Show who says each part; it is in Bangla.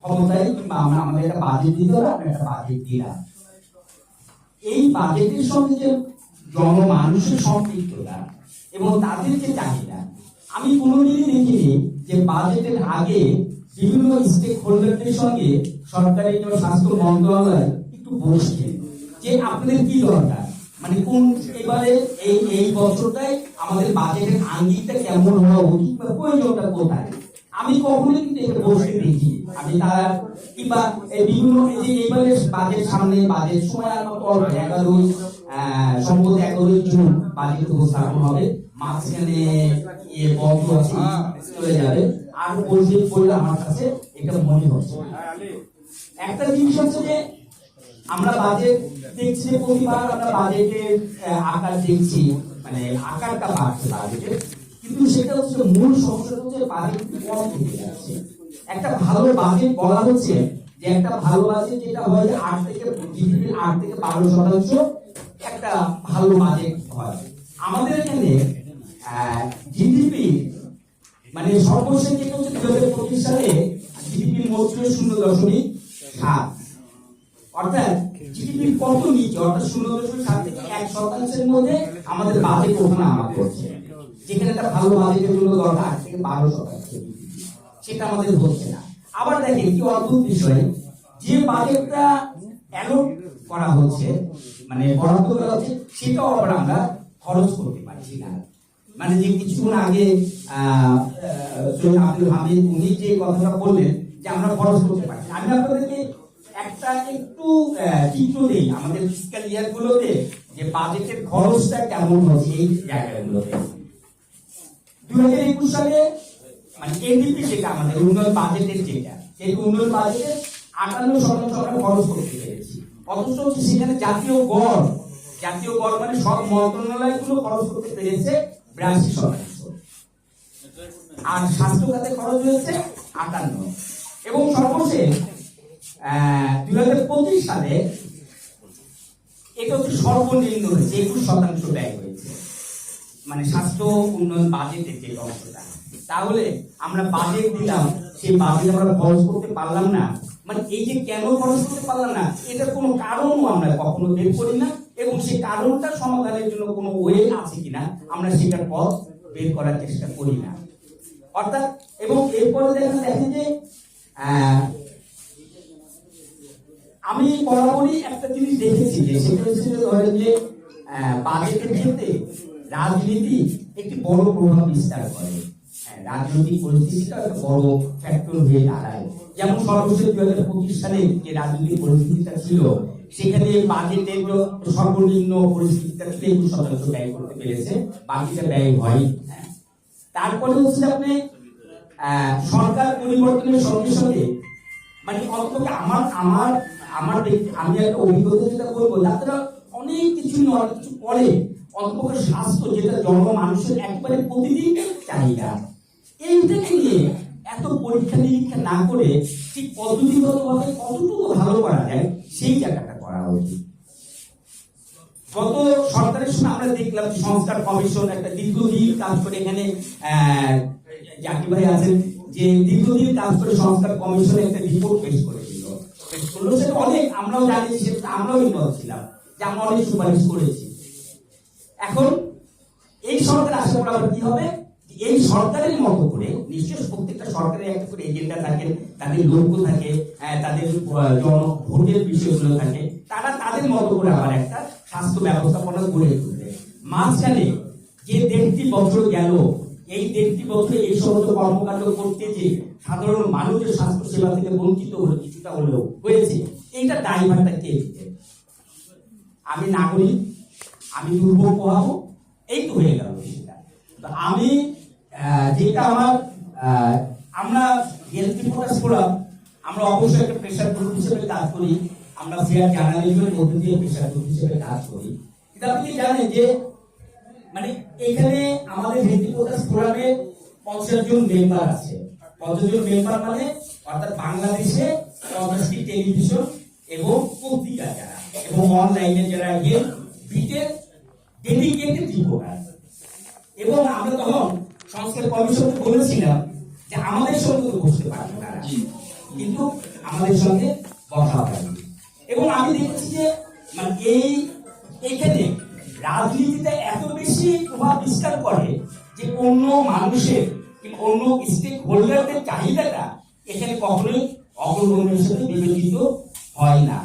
Speaker 1: ক্ষমতায় কিংবা আমরা আমাদের একটা বাজেট দিতে হবে, আমরা একটা বাজেট দিলাম। এই বাজেটের সঙ্গে যে জনমানুষের সম্পৃক্ততা এবং তাদের যে চাহিদা, আমি কোনোদিনই দেখিনি যে বাজেটের আগে বিভিন্ন স্টেক হোল্ডারদের সঙ্গে সরকারি স্বাস্থ্য মন্ত্রণালয় একটু বসছেন যে আপনাদের কি দরকার, মানে কোন এবারে এই বছরটায় আমাদের বাজেটের আঙ্গিকটা কেমন হওয়া উচিত বা প্রয়োজনটা কোথায়। আমি কখনোই কিন্তু এটা বসে দেখি আমি তারা কিংবা বিভিন্ন এই যে এবারে বাজেট সামনে বাজেট সময় আর মতো 11 জুন বাজেট উপস্থাপন হবে, মাঝখানে বন্ধ আছে চলে যাবে, আর বলতে বললে আমার কাছে এটা মনে হচ্ছে। একটা জিনিস হচ্ছে যে আমরা বাজেট দেখছি, প্রতিবার আমরা বাজেটের আকার দেখছি, মানে আকারটা বাড়ছে বাজেটের, কিন্তু সেটা হচ্ছে মূল সমস্যা হচ্ছে বাজেট কম থেকে যাচ্ছে। একটা ভালো বাজেট বলা হচ্ছে যে একটা ভালো বাজেট যেটা হয় 8 থেকে জিডিপির 8 থেকে 12% একটা ভালো বাজেট হয়। আমাদের এখানে জিডিপি মানে সর্বশেষ যেটা হচ্ছে 2025 সালে জিডিপির মোট ছিল 0.7, অর্থাৎ জিডিপির কত নিচে, অর্থাৎ 0.7 থেকে 1% মধ্যে আমাদের বাজেট ওঠানামা করছে, যেখানে একটা ভালো বাজেটের জন্য দরকার 8 থেকে 12%, সেটা আমাদের হচ্ছে না। আবার দেখেন কি অদ্ভুত বিষয়, যে বাজেটটা অ্যালোট করা হচ্ছে মানে বরাদ্দ করা হচ্ছে সেটাও আবার আমরা খরচ করতে পারছি না। মানে যে কিছুক্ষণ আগে সৈয়দ আব্দুল হামিদ উনি যে কথাটা বললেন যে আমরা খরচ করতে পারছি, আমি আপনাদেরকে একটা একটু চিত্র দিই আমাদের ফিসক্যাল ইয়ার গুলোতে যে বাজেটের খরচটা কেমন হচ্ছে এই জায়গাগুলোতে। 2021 সালে মানে এনডিপি যেটা আমাদের উন্নয়ন বাজেটের যেটা, সেই উন্নয়ন বাজেটে 58% আমরা খরচ করতে পেরেছি, অথচ সেখানে জাতীয় গড় মানে সব মন্ত্রণালয়গুলো খরচ করতে পেরেছে 82%, আর স্বাস্থ্য খাতে খরচ হয়েছে 58, এবং সর্বশেষ 2025 সালে এটা হচ্ছে সর্বনিম্ন হয়েছে 21% ব্যয় হয়েছে, মানে স্বাস্থ্য উন্নয়ন বাজেটের যে অংশটা। তাহলে আমরা বাজেট দিলাম, সেই বাজেট আমরা খরচ করতে পারলাম না, মানে এই যে কেন খরচ করতে পারলাম না এটার কোনো কারণও আমরা কখনো বের করি না, এবং সেই কারণটা সমাধানের জন্য কোনো ওয়ে আছে কিনা আমরা সেটার পথ বের করার চেষ্টা করি না। অর্থাৎ এবং এরপরে দেখেন যে আমি বরাবরই একটা জিনিস দেখেছি যে সেটা হচ্ছে ধরেন যে বাজেটের ক্ষেত্রে রাজনীতি একটি বড় প্রভাব বিস্তার করে, রাজনৈতিক পরিস্থিতিটা একটা বড় ফ্যাক্টর হয়ে দাঁড়ায়। যেমন সর্বশেষ 2025 সালে যে রাজনৈতিক পরিস্থিতিটা ছিল সেখানে বাজেটের সর্বনিম্ন পরিস্থিতিটা 23% ব্যয় করতে পেরেছে, বাকিটা ব্যয় হয়। তারপরে হচ্ছে আপনি সরকার পরিবর্তনের সঙ্গে সঙ্গে মানে অন্তত আমি একটা অভিজ্ঞতা যেটা বলবো, যারা অনেক কিছু করে অন্তত স্বাস্থ্য যেটা জনমানুষের একবারে প্রতিদিন চাহিদা, এইটাকে নিয়ে এত পরীক্ষা নিরীক্ষা না করে ঠিক পদ্ধতিগতভাবে কতটুকু ভালো করা যায় সেই জায়গাটা করা উচিত। গত সরকারের সময় আমরা দেখলাম সংস্কার কমিশন একটা দীর্ঘদিন কাজ করে, এখানে জাকির ভাই আছেন যে দীর্ঘদিন কাজ করে সংস্কার কমিশনে একটা রিপোর্ট পেশ করেছিল, সেটা অনেক আমরাও জানি, সেটা আমরাও ইনভলভ ছিলাম, যে আমরা অনেক সুপারিশ করেছি। এখন এই সরকার আসার পর আবার কি হবে, এই সরকারের মতো করে নিশ্চয়ই প্রত্যেকটা সরকারের একটা করে এজেন্ডা থাকে, তাদের লক্ষ্য থাকে, তাদের ভোটের বিষয়গুলো থাকে, তারা তাদের মতো করে আবার একটা স্বাস্থ্য ব্যবস্থাপনা গড়ে তুলবে। মাঝখানে যে 1.5 বছর গেল, এই 1.5 বছরে এই সমস্ত কর্মকাণ্ড করতে যে সাধারণ মানুষের স্বাস্থ্য সেবা থেকে বঞ্চিত হলো কিছুটা হলেও হয়েছে, এইটা দায়ভারটা কে দিতে? আমি নাগরিক, আমি দুর্ভোগ পোহাবো, এই তো হয়ে গেল সেটা। তো আমি যেটা আমরা হেলথ রিপোর্টার্স ফোরাম, আমরা অবশ্যই একটা প্রেশার গ্রুপ হিসেবে কাজ করি, আমরা ফেয়ার জার্নালিজমের মধ্যে দিয়ে প্রেশার গ্রুপ হিসেবে কাজ করি। কিন্তু আপনি জানেন যে মানে এখানে আমাদের হেলথ রিপোর্টার্স ফোরামে 50 জন মেম্বার আছে। 50 জন মেম্বার মানে অর্থাৎ বাংলাদেশে 50টি টেলিভিশন এবং পত্রিকা যারা এবং অনলাইনে যারা বিটের ডেডিকেটেড রিপোর্টার। এবং আমরা তখন সংস্কার কমিশনকে বলেছিলাম যে আমাদের সঙ্গে তো বসতে পারবে তারা, কিন্তু আমাদের সঙ্গে বসা হয়নি। এবং আমি দেখেছি যে মানে এইখানে রাজনীতিতে এত বেশি প্রভাব বিস্তার করে যে অন্য মানুষের কিংবা অন্য স্টেক হোল্ডারদের চাহিদাটা এখানে কখনোই অগ্রগণ্যের সাথে বিবেচিত হয় না।